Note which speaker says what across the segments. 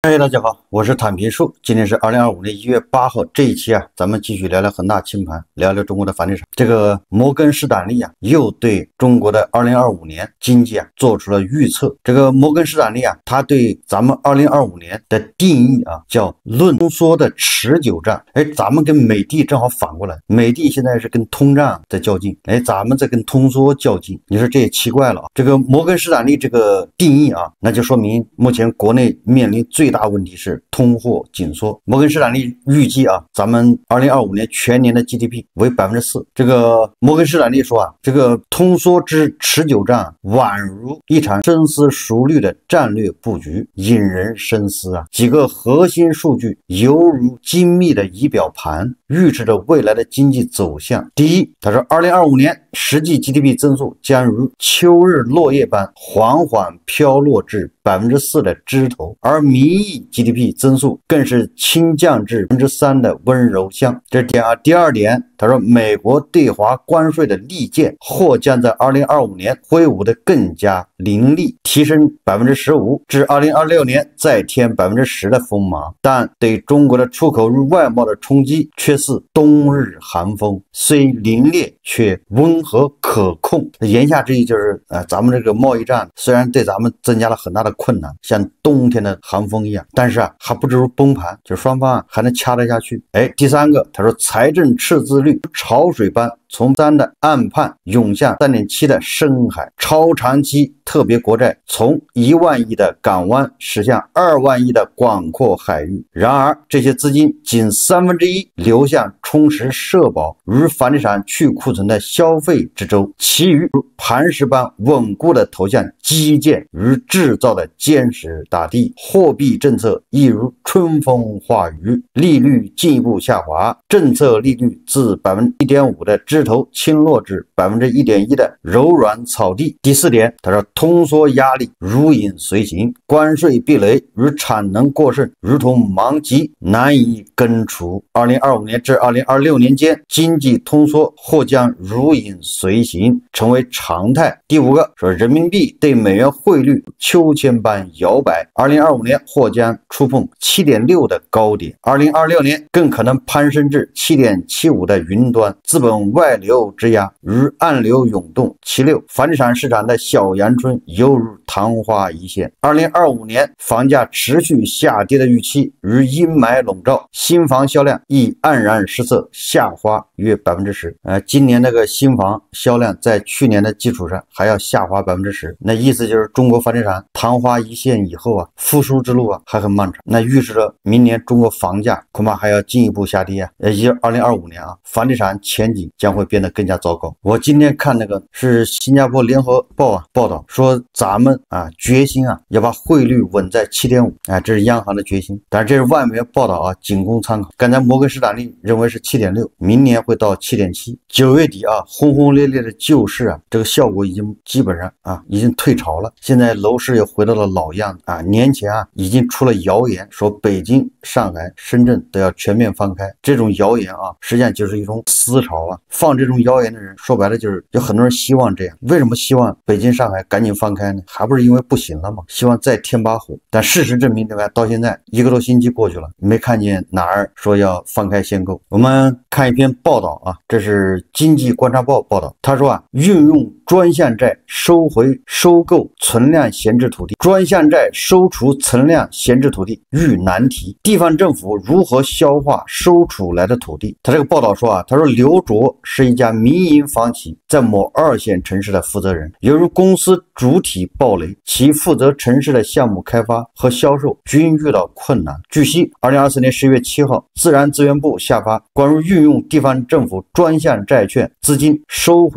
Speaker 1: 嗨，大家好，我是坦平树。今天是2025年1月8号，这一期咱们继续聊聊恒大清盘，聊聊中国的房地产。这个摩根士丹利又对中国的2025年经济做出了预测。这个摩根士丹利它对咱们2025年的定义叫论通缩的持久战。咱们跟美的正好反过来，美的现在是跟通胀在较劲，咱们在跟通缩较劲。你说这也奇怪了。这个摩根士丹利这个定义那就说明目前国内面临最大问题是通货紧缩。摩根士丹利预计咱们2025年全年的 GDP 为 4%。这个摩根士丹利说这个通缩之持久战宛如一场深思熟虑的战略布局，引人深思几个核心数据犹如精密的仪表盘，预示着未来的经济走向。第一，他说2025年实际 GDP 增速将如秋日落叶般缓缓飘落至 4% 的枝头，而名义 GDP 增速更是轻降至 3% 的温柔乡。这是点第二点，他说美国对华关税的利剑或将在2025年挥舞得更加凌厉，提升 15%， 至2026年再添 10% 的锋芒，但对中国的出口与外贸的冲击却似冬日寒风，虽凌冽却温和可控。言下之意就是咱们这个贸易战虽然对咱们增加了很大的困难，像冬天的寒风一样，但是还不至于崩盘，就是双方还能掐得下去。第三个，他说财政赤字率潮水般从3的岸畔涌向 3.7 的深海，超长期特别国债从1万亿的港湾驶向2万亿的广阔海域。然而这些资金仅1/3流向充实社保与房地产去库存的消费之舟，其余如磐石般稳固的投向基建与制造的坚实大地。货币政策亦如春风化雨，利率进一步下滑，政策利率自 1.5% 的枝头倾落至 1.1% 的柔软草地。第四点，他说通缩压力如影随形，关税壁垒与产能过剩如同盲疾，难以根除。2025年至2026年间，经济通缩或将如影随形，成为常态。第五个，说人民币对美元汇率秋千般摇摆，2025年或将触碰 7.6 的高点，2026年更可能攀升至 7.75 的云端。资本外流之压与暗流涌动。其六，房地产市场的小阳春犹如昙花一现。2025年房价持续下跌的预期与阴霾笼罩，新房销量亦黯然失色，下滑约 10%。今年那个新房销量在去年的基础上还要下滑 10%， 那意思就是中国房地产昙花一现以后复苏之路还很漫长。那预示着明年中国房价恐怕还要进一步下跌也就是2025年房地产前景将会变得更加糟糕。我今天看那个是新加坡联合报报道说咱们决心要把汇率稳在 7.5， 这是央行的决心，但是这是外媒报道仅供参考。刚才摩根士丹利认为是 7.6， 明年会到 7.7。 9月底轰轰烈烈的救市这个效果已经基本上已经退潮了，现在楼市又回到了老样子年前已经出了谣言说北京、上海、深圳都要全面放开，这种谣言实际上就是一种思潮放这种谣言的人说白了就是有很多人希望这样。为什么希望北京、上海赶紧放开呢？还不是因为不行了吗？希望再添把火。但事实证明对吧，到现在1个多星期过去了，没看见哪儿说要放开限购。我们看一篇报道这是经济观察报报道，他说运用专项债收购存量闲置土地，专项债收储存量闲置土地遇难题，地方政府如何消化收储来的土地？他这个报道说他说刘卓是一家民营房企在某2线城市的负责人，由于公司主体暴雷，其负责城市的项目开发和销售均遇到困难。据悉2024年10月7号，自然资源部下发关于运用地方政府专项债券资金收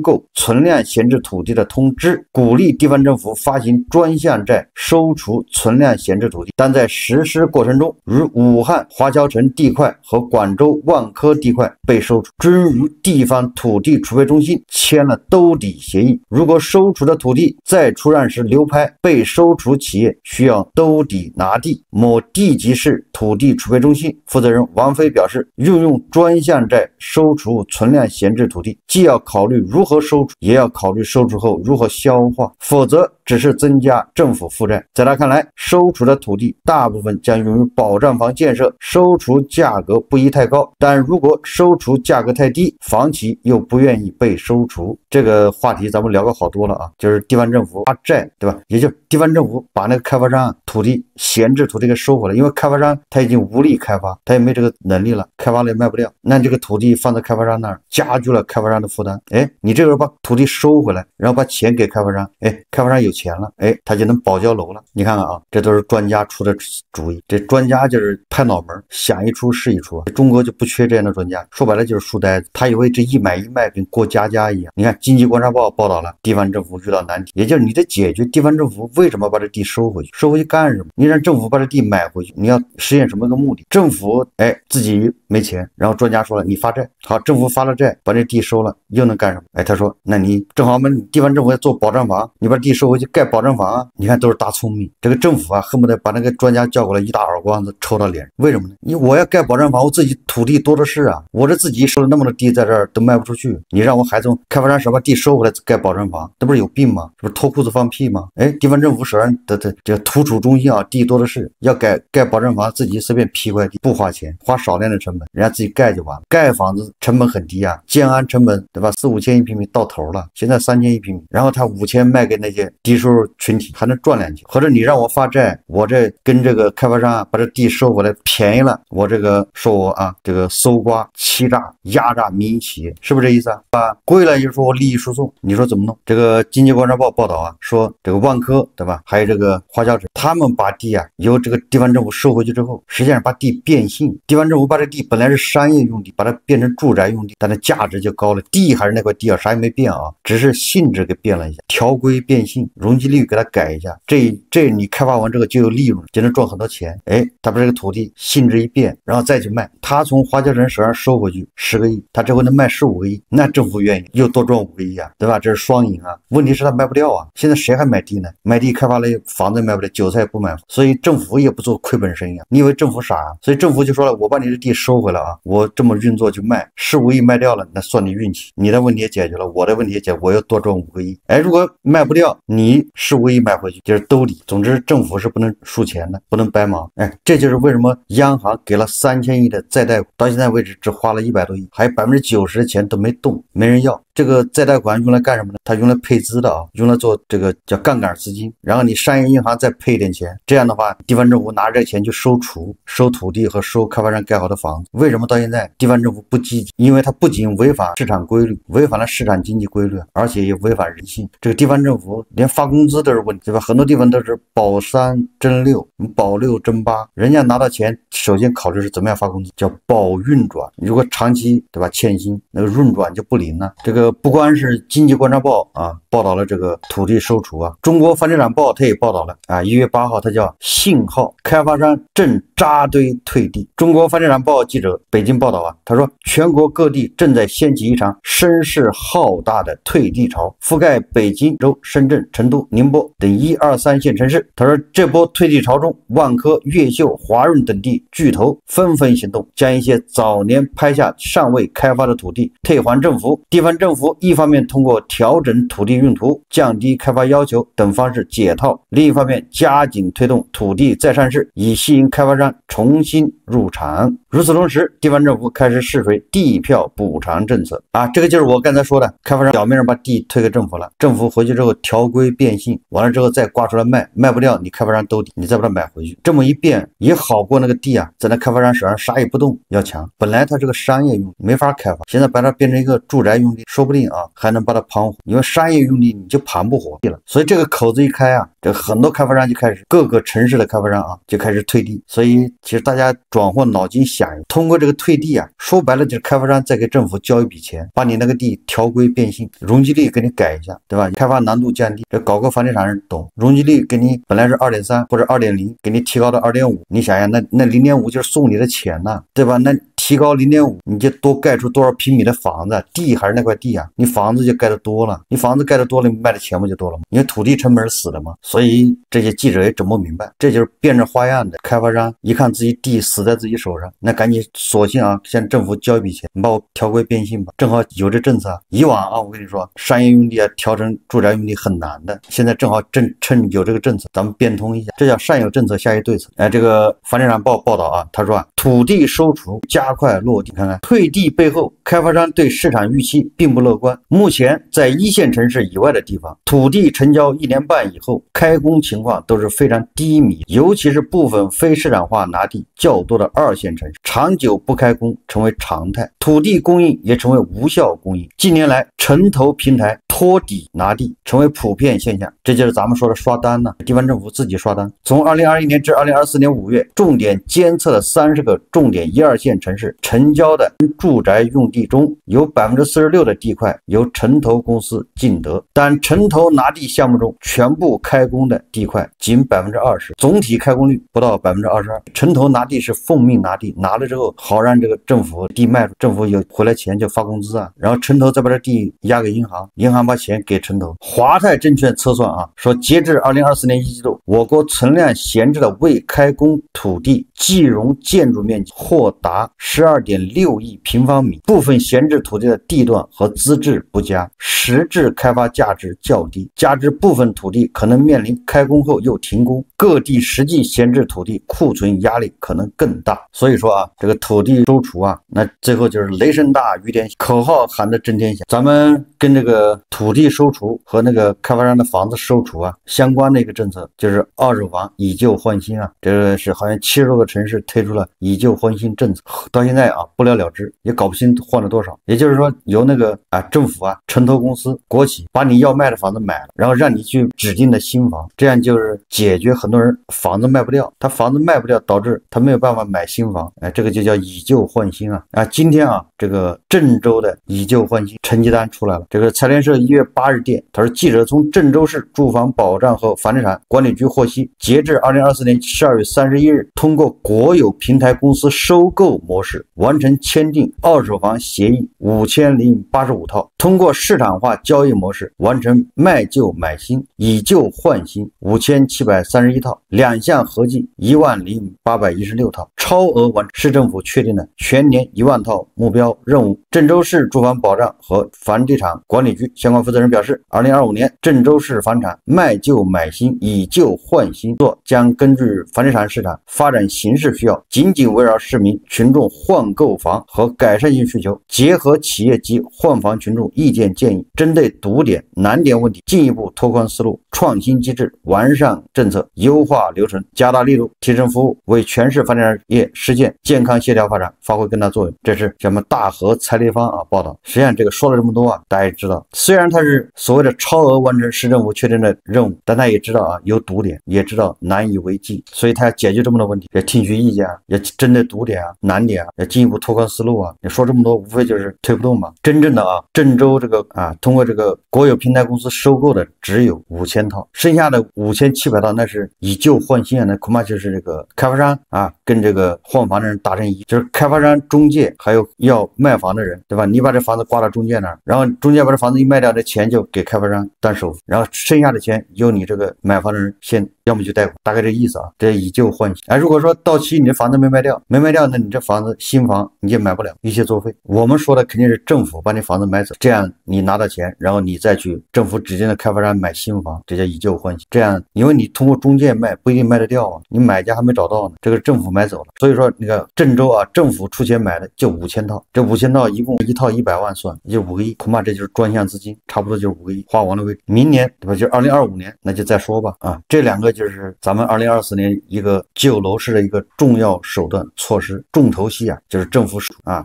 Speaker 1: 购存量闲置土地的通知，鼓励地方政府发行专项债收储存量闲置土地，但在实施过程中如武汉华侨城地块和广州万科地块被收除，均与地方土地储备中心签了兜底协议。如果收除的土地在出让时流拍，被收除企业需要兜底拿地。某地级市土地储备中心负责人王飞表示，运用专项债收除存量闲置土地，既要考虑如何收除，也要考虑收除后如何消化，否则只是增加政府负债。在他看来，收除的土地大部分将用于保障房建设，收除价格不宜太高，但如果收除价格太低，房企又不愿意被收除。这个话题咱们聊过好多了啊，就是地方政府发债，对吧？也就是地方政府把那个开发商土地闲置土地给收回来，因为开发商他已经无力开发，他也没这个能力了，开发了也卖不掉，那这个土地放在开发商那儿，加剧了开发商的负担。你这个人把土地收回来，然后把钱给开发商，开发商有钱了，他就能保交楼了。你看看啊，这都是专家出的主意，这专家就是拍脑门，想一出是一出。中国就不缺这样的专家，说白了就是书呆子，他以为这一买一卖跟过家家一样。你看经济观察报报道了，地方政府遇到难题，也就是你得解决地方政府为什么把这地收回去，收回去干什么？你让政府把这地买回去，你要实现什么个目的？政府自己没钱，然后专家说了你发债，好，政府发了债，把这地收了，又能干什么？他说那你正好我们地方政府要做保障房，你把地收回去盖保障房啊。你看都是大聪明，这个政府啊恨不得把那个专家叫过来一大耳光子抽到脸。为什么呢？我要盖保障房，我自己土地多的是啊，我这自己收了那么多地在这儿都卖不出去，你让我还从开发商手把地收回来盖保障房，这不是有病吗？这不是脱裤子放屁吗？地方政府手上的这个土储中心啊，地多的是，要盖保障房，自己随便批块地，不花钱，花少量的成本，人家自己盖就完了。盖房子成本很低啊，建安成本对吧？4、5千一平米到头了，现在3千一平米，然后他5千卖给那些低收入群体，还能赚2千。或者你让我发债，我这跟这个开发商把这地收回来便宜了，我这个说我这个搜刮、欺诈、压榨民营企业，是不是这意思啊？贵了就说我利益输送，你说怎么弄？这个经济观察报报道啊，说这个万科对吧，还有这个华侨城，他们把地由这个地方政府收回去之后，实际上把地变性，地方政府把这地本来是商业用地，把它变成住宅用地，但它价值就高了，地还是那块地啥也没变啊，只是性质给变了一下，条规变性，容积率给它改一下，这你开发完之后就有利润，就能赚很多钱。他把这个土地性质一变，然后再去卖，他从华侨城手上收回去10个亿，他这回能卖15个亿，那政府愿意又多赚5个亿啊，对吧？这是双赢啊。问题是他卖不掉啊，现在谁还买地呢？买地开发了房子卖不了，韭菜也不买，所以政府也不做亏本生意啊。你以为政府傻啊？所以政府就说了，我把你的地收回来啊，我这么运作去卖，15个亿卖掉了，那算你运气，你的问题也解决了，我的问题也解决，我又多赚5个亿。如果卖不掉，你15个亿买回去就是兜底。总之政府是不能输钱的，不能掰忙。这就是为什么央行给了3000亿的再贷款，到现在为止只花了100多亿，还有90%的钱都没动，没人要。这个再贷款用来干什么呢？它用来配资的啊，用来做这个叫杠杆资金，然后你商业银行再配一点钱，这样的话地方政府拿着这钱去收土地和收开发商盖好的房子。为什么到现在地方政府不积极？因为它不仅违反市场规律，违反了市场经济规律，而且也违反人性。这个地方政府连发工资都是问题，对吧？很多地方都是保3征6，保6征8，人家拿到钱首先考虑是怎么样发工资，叫保运转。如果长期对吧欠薪，那个运转就不灵了。这个不光是经济观察报报道了这个土地收除中国房地产报它也报道了1月8号，它叫信号，开发商正扎堆退地。中国房地产报记者北京报道他说全国各地正在掀起一场声势浩大的退地潮，覆盖北京、州、深圳、成都、宁波等1、2、3线城市。他说这波退地潮中，万科、越秀、华润等地巨头纷纷行动，将一些早年拍下尚未开发的土地退还政府。地方政府一方面通过调整土地用途、降低开发要求等方式解套，另一方面加紧推动土地再上市，以吸引开发商重新入场。与此同时，地方政府开始试水地票补偿政策这个就是我刚才说的，开发商表面上把地推给政府了，政府回去之后条规变性，完了之后再挂出来卖，卖不掉你开发商兜底，你再把它买回去，这么一变也好过那个地在那开发商手上啥也不动要强。本来它这个商业用地没法开发，现在把它变成一个住宅用地，说不定还能把它盘活，因为商业用地你就盘不活了。所以这个口子一开这很多开发商就开始，各个城市的开发商就开始退地。所以其实大家转换脑筋想想，通过这个退地啊，说白了就是开发商再给政府交一笔钱，把你那个地调规变性，容积率给你改一下，对吧？开发难度降低，这搞个房地产人懂，容积率给你本来是 2.3 或者 2.0， 给你提高到 2.5， 你想想那 0.5 就是送你的钱呐，对吧？那提高 0.5， 你就多盖出多少平米的房子，地还是那块地啊，你房子就盖得多了，你房子盖得多了，你卖的钱不就多了吗？因为土地成本是死的嘛。所以这些记者也整不明白，这就是变着花样的开发商一看自己地死在自己手上，那赶紧索性啊向政府交一笔钱，你把我调规变性吧，正好有这政策啊。以往啊我跟你说商业用地啊调成住宅用地很难的，现在正好趁有这个政策，咱们变通一下，这叫上有政策下有对策。这个房地产报道啊，他说啊，土地收储加快落地，看看退地背后，开发商对市场预期并不乐观。目前在一线城市以外的地方，土地成交1年半以后，开工情况都是非常低迷，尤其是部分非市场化拿地较多的2线城市，长久不开工成为常态，土地供应也成为无效供应。近年来，城投平台托底拿地成为普遍现象，这就是咱们说的刷单呢，地方政府自己刷单。从2021年至2024年5月，重点监测的30个重点1、2线城市成交的住宅用地中，有 46% 的地块由城投公司竞得，但城投拿地项目中全部开工的地块仅 20%， 总体开工率不到 22%。 城投拿地是奉命拿地，拿了之后好让这个政府地卖出，政府有回来钱就发工资啊，然后城投再把这地押给银行，银行把钱给城投。华泰证券测算啊，说截至2024年1季度，我国存量闲置的未开工土地计容建筑面积或达 12.6亿平方米，部分闲置土地的地段和资质不佳，实质开发价值较低，加之部分土地可能面临开工后又停工，各地实际闲置土地库存压力可能更大。所以说啊，这个土地收储啊，那最后就是雷声大雨点小，口号喊得震天响。咱们跟这个土地收储和那个开发商的房子收储啊相关的一个政策，就是二手房以旧换新啊，这个是好像70多个城市推出了以旧换新政策，到现在啊不了了之，也搞不清换了多少。也就是说由那个政府啊城投公司国企把你要卖的房子买了，然后让你去指定的新房，这样就是解决很多人房子卖不掉，他房子卖不掉导致他没有办法买新房，这个就叫以旧换新啊。今天啊这个郑州的以旧换新成绩单出来了，这个财联社1月8日电，他说记者从郑州市住房保障和房地产管理局获悉，截至2024年12月31日，通过国有平台公司收购模式完成签订二手房协议5085套，通过市场化交易模式完成卖旧买新、以旧换新5731套，两项合计10816套，超额完成市政府确定的全年1万套目标任务。郑州市住房保障和房地产管理局相关负责人表示，2025年郑州市房产卖旧买新、以旧换新作将根据房地产市场发展形势需要，紧紧围绕市民群众换购房和改善性需求，结合企业及换房群众意见建议，针对堵点难点问题进一步拓宽思路，创新机制，完善政策，优化流程，加大力度，提升服务，为全市房地产业实现健康协调发展发挥更大作用。这是咱们大和财立方报道。实际上这个说了这么多大家也知道，虽然它是所谓的超额完成市政府确定的任务，但他也知道有堵点，也知道难以为继，所以他要解决这么多问题，要听取意见要针对堵点难点要进一步拓宽思路你说这么多无非就是推不动嘛。真正的郑州这个通过这个国有平台公司收购的只有5000套，剩下的5700套那是以旧换新那恐怕就是这个开发商跟这个换房的人达成一致，就是开发商、中介还有要卖房的人，对吧？你把这房子挂到中介那儿，然后中介把这房子一卖掉，这钱就给开发商当首付，然后剩下的钱由你这个买房的人先要么就贷款，大概这意思这以旧换新。如果说到期你的房子没卖掉，那你这房子新房你就买不了，一切作废。我们说的肯定是政府把你房子买走，这样你拿到钱，然后你再去政府指定的开发商买新房，这叫以旧换新。这样因为你通过中介卖不一定卖得掉你买家还没找到呢，这个政府买走了。所以说那个郑州政府出钱买的就5000套，这5000套一共一套100万算，也就5个亿，恐怕这就是专项资金，差不多就是5个亿，花完了为止。明年对吧？就2025年那就再说吧这两个就是咱们2024年一个救楼市的一个重要手段措施，重头戏就是政府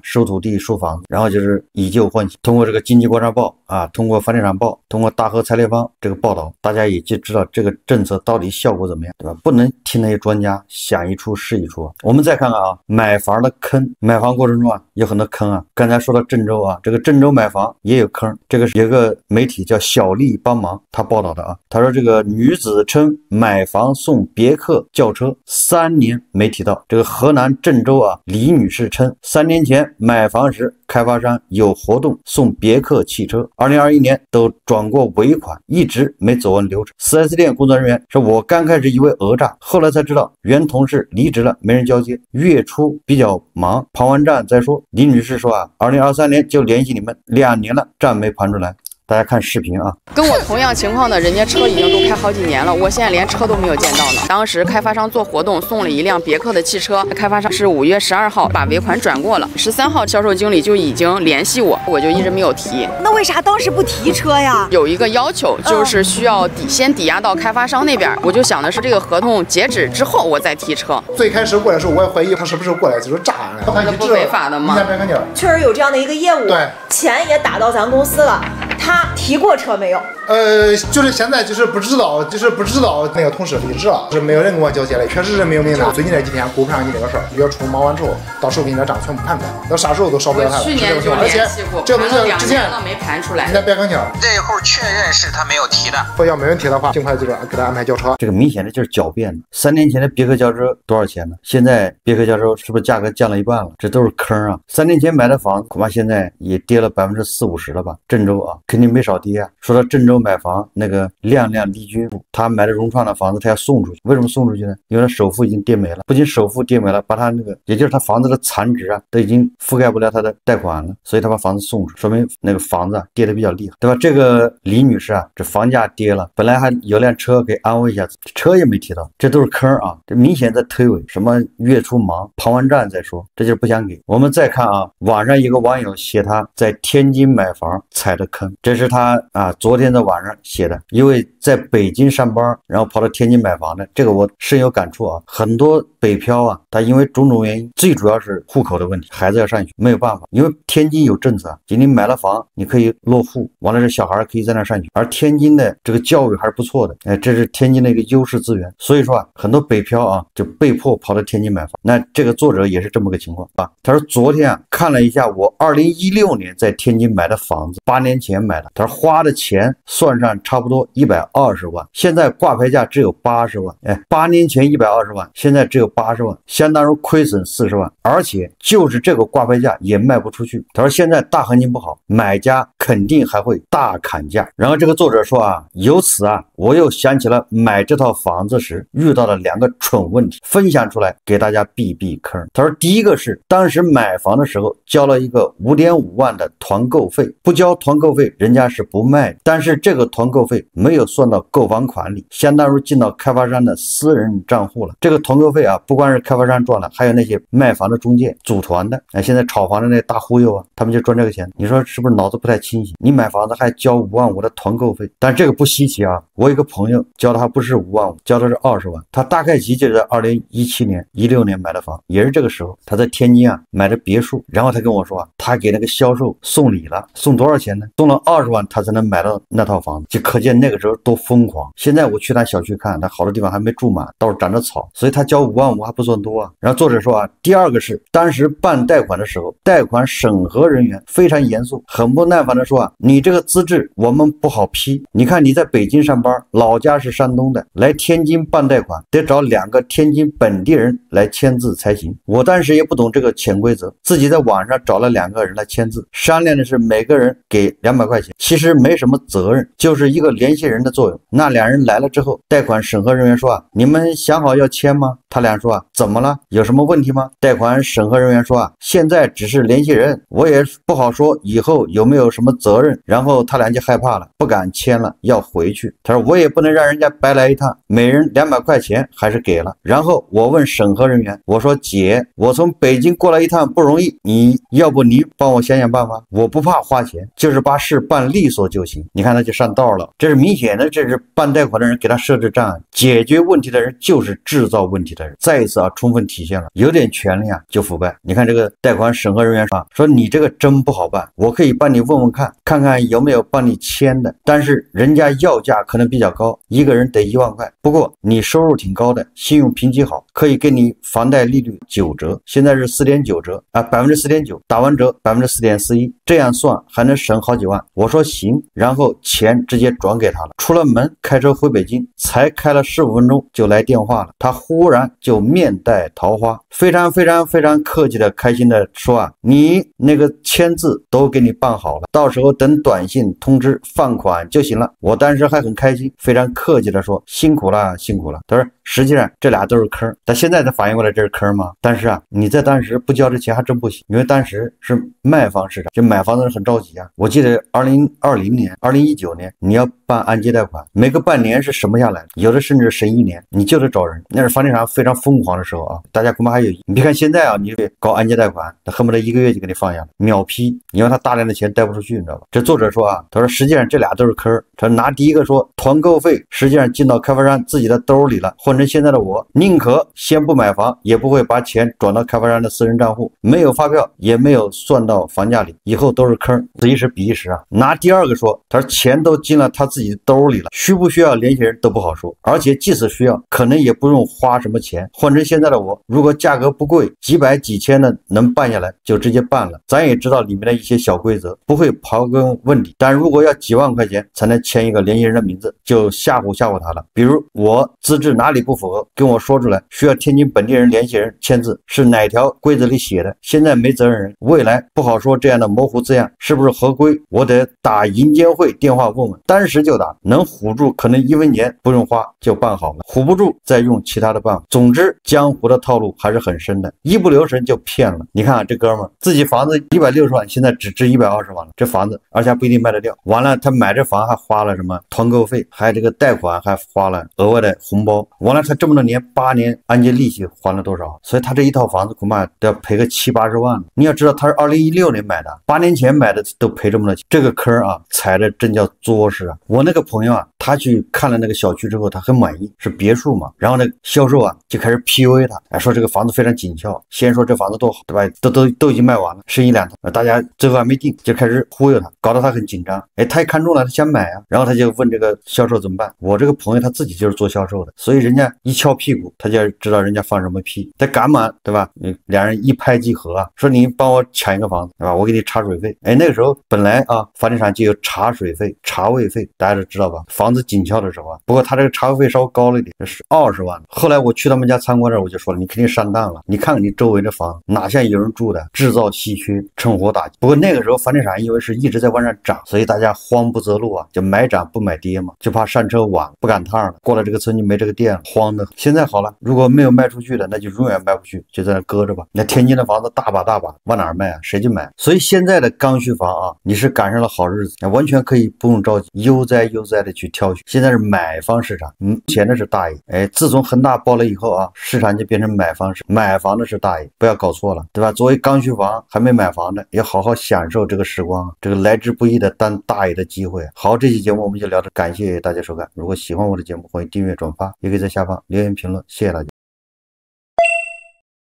Speaker 1: 收土地收房子，然后就是以旧换新，通过这个经济观察报通过房地产报，通过大和财联方这个报道，大家也就知道这个政策到底效果怎么样，对吧？不能听那些专家想一出是一出。我们再看看买房的坑，买房过程中有很多坑刚才说到郑州这个郑州买房也有坑，这个有个媒体叫小丽帮忙，他报道的他说这个女子称买房送别克轿车，3年没提到。这个河南郑州李女士称，3年前买房时开发商有活动送别克汽车，2021年都转过尾款，一直没走完流程。4S 店工作人员说，我刚开始以为讹诈，后来才知道原同事离职了，没人交接，月初比较忙，盘完账再说。李女士说2023年就联系你们2年了，账没盘出来。大家看视频
Speaker 2: 跟我同样情况的人家车已经都开好几年了，我现在连车都没有见到呢。当时开发商做活动送了一辆别克的汽车，开发商是5月12号把尾款转过了，13号销售经理就已经联系我，我就一直没有提。
Speaker 3: 那为啥当时不提车呀？
Speaker 2: 有一个要求就是需要先抵押到开发商那边，我就想的是这个合同截止之后我再提车。
Speaker 4: 最开始过来的时候，我也怀疑他是不是过来就是诈案，
Speaker 2: 那不违法的吗？
Speaker 3: 确实有这样的一个业务，
Speaker 4: 对，
Speaker 3: 钱也打到咱公司了。他提过车没有？
Speaker 4: 就是现在就是不知道那个同事离职了，是没有人跟我交接了，确实是没有名单。最近这几天顾不上你这个事儿，月初忙完之后，到时候给你的账全部盘出来，到啥时候都少不了他了。
Speaker 2: 去年就联系过，
Speaker 4: 这东西之前
Speaker 2: 没盘出来。
Speaker 4: 你再别吭气，
Speaker 5: 这一户确认是他没有提的。
Speaker 4: 要没人提的话，尽快就是给他安排交车。
Speaker 1: 这个明显的就是狡辩。3年前的别克轿车多少钱呢？现在别克轿车是不是价格降了一半了？这都是坑3年前买的房，恐怕现在也跌了40-50%了吧？郑州肯定没少跌说到郑州买房，那个亮亮丽君，他买的融创的房子，他要送出去。为什么送出去呢？因为他首付已经跌没了，不仅首付跌没了，把他那个，也就是他房子的残值都已经覆盖不了他的贷款了，所以他把房子送出去，说明那个房子跌得比较厉害，对吧？这个李女士这房价跌了，本来还有辆车给安慰一下，车也没提到，这都是坑这明显在推诿，什么月初忙，盘完账再说，这就是不想给。我们再看网上一个网友写他在天津买房踩的坑，这是他昨天在晚上写的，因为在北京上班，然后跑到天津买房的，这个我深有感触很多北漂他因为种种原因，最主要是户口的问题，孩子要上学没有办法，因为天津有政策，你买了房你可以落户，完了这小孩可以在那上学，而天津的这个教育还是不错的，这是天津的一个优势资源，所以说很多北漂就被迫跑到天津买房。那这个作者也是这么个情况他说昨天看了一下我2016年在天津买的房子，8年前买的，他说花的钱算上差不多120万，现在挂牌价只有80万，8年前120万，现在只有80万，相当于亏损40万，而且就是这个挂牌价也卖不出去。他说现在大行情不好，买家肯定还会大砍价。然后这个作者说由此我又想起了买这套房子时遇到的2个蠢问题，分享出来给大家避避坑。他说第一个是当时买房的时候交了一个5.5万的团购费，不交团购费人家是不卖的，但是这个团购费没有算到购房款里，相当于进到开发商的私人账户了。这个团购费不光是开发商赚了，还有那些卖房的中介组团的现在炒房的那大忽悠他们就赚这个钱。你说是不是脑子不太清醒？你买房子还交5万5的团购费，但这个不稀奇我有一个朋友交的还不是5万5，交的是20万。他大概其就是在2017年16年买的房，也是这个时候他在天津买的别墅，然后他跟我说他给那个销售送礼了，送多少钱呢？送了20万他才能买到那套房子，就可见那个时候多疯狂。现在我去他小区看，他好多地方还没住满，倒是长着草，所以他交5万5还不算多然后作者说第二个是当时办贷款的时候，贷款审核人员非常严肃，很不耐烦的说你这个资质我们不好批，你看你在北京上班，老家是山东的，来天津办贷款得找2个天津本地人来签字才行。我当时也不懂这个潜规则，自己在网上找了2个人来签字，商量的是每个人给200块钱，其实没什么责任，就是一个联系人的作用。那2人来了之后，贷款审核人员说你们想好要签吗？他俩说怎么了？有什么问题吗？贷款审核人员说现在只是联系人，我也不好说以后有没有什么责任。然后他俩就害怕了，不敢签了，要回去。他说我也不能让人家白来一趟，每人200块钱还是给了。然后我问审核人员，我说姐，我从北京过来一趟不容易，要不你帮我想想办法，我不怕花钱，就是把事办利索就行。你看他就上道了，这是明显的，这是办贷款的人给他设置障碍，解决问题的人就是制造问题的人。再一次充分体现了有点权利就腐败。你看这个贷款审核人员说你这个真不好办，我可以帮你问问看看有没有帮你签的，但是人家要价可能比较高，一个人得1万块，不过你收入挺高的，信用评级好，可以给你房贷利率9折，现在是4.9折4.9%，打完折4.41%，这样算还能省好几万。我说行，然后钱直接转给他了。出了门开车回北京，才开了15分钟就来电话了，他忽然就面带桃花，非常客气的开心的说你那个签字都给你办好了，到时候等短信通知放款就行了。我当时还很开心，非常客气的说辛苦了。他说实际上这俩都是坑，但现在才反应过来这是坑吗？但是你在当时不交这钱还真不行，因为当时是卖方市场，就买房的人很着急我记得2020年、2019年你要办按揭贷款，每个半年是审不下来，有的甚至审1年，你就得找人。那是房地产非常疯狂的时候大家恐怕还有。你别看现在你搞按揭贷款，他恨不得1个月就给你放下了，秒批，你让他大量的钱贷不出去，你知道吧？这作者说他说实际上这俩都是坑。他拿第一个说团购费实际上进到开发商自己的兜里了，换成现在的我宁可先不买房，也不会把钱转到开发商的私人账户，没有发票也没有算到房价里，以后都是坑，此一时彼一时拿第二个说，他说钱都进了他自己兜里了，需不需要联系人都不好说，而且即使需要可能也不用花什么钱，换成现在的我，如果价格不贵，几百几千的能办下来就直接办了。咱也知道里面的一些小规则，不会刨根问底，但如果要几万块钱才能签一个联系人的名字，就吓唬他了。比如我资质哪里不符合，跟我说出来，需要天津本地人联系人签字，是哪条规则里写的，现在没责任人，未来不好说，这样的模糊字样是不是合规，我得打银监会电话问问，当时就打，能唬住可能1分钱不用花就办好了，唬不住再用其他的办法。总之江湖的套路还是很深的，一不留神就骗了。你看这哥们儿自己房子160万，现在只值120万了，这房子而且还不一定卖得掉，完了他买这房还花了什么团购费，还这个贷款还花了额外的红包，完了他这么多年8年按揭利息还了多少？所以他这一套房子恐怕得要赔个70、80万。你要知道他是2016年买的，8年前买的都赔这么多钱，这个坑踩的真叫作实我那个朋友他去看了那个小区之后，他很满意，是别墅嘛，然后那个销售就开始 PUA 他，说这个房子非常紧俏，先说这房子多好，对吧？都已经卖完了，生意两头，大家最后还没定，就开始忽悠他，搞得他很紧张。他也看中了，他想买然后他就问这个销售怎么办。我这个朋友他自己就是做销售的，所以人家一敲屁股，他就知道人家放什么屁，他敢嘛，对吧？两人一拍即合说你帮我抢一个房子，对吧？我给你查水费。那个时候本来房地产就有查水费、查位费，大家都知道吧？房子紧俏的时候不过他这个查位费稍微高了一点，是20万。后来我去他们家参观这，我就说了，你肯定上当了，你看看你周围的房哪像有人住的，制造稀缺，趁火打劫。不过那个时候房地产因为是一直在往上涨，所以大家慌不择路就买涨不买跌嘛，就怕上车晚不赶趟了，过了这个村就没这个店了，慌的。现在好了，如果没有卖出去的，那就永远卖不去，就在那搁着吧。那天津的房子大把往哪儿卖谁去买？所以现在的刚需房你是赶上了好日子，完全可以不用着急，悠哉的去挑选。现在是买方市场，前的是大爷。自从恒大爆了以后市场就变成买方市场，买房的是大爷，不要搞错了，对吧？作为刚需房还没买房的，也好好享受这个时光，这个来之不易的当大爷的机会。好，这期节目我们就聊着，感谢大家收看。如果喜欢我的节目，欢迎订阅转发，也可以在下方留言评论，谢谢大家。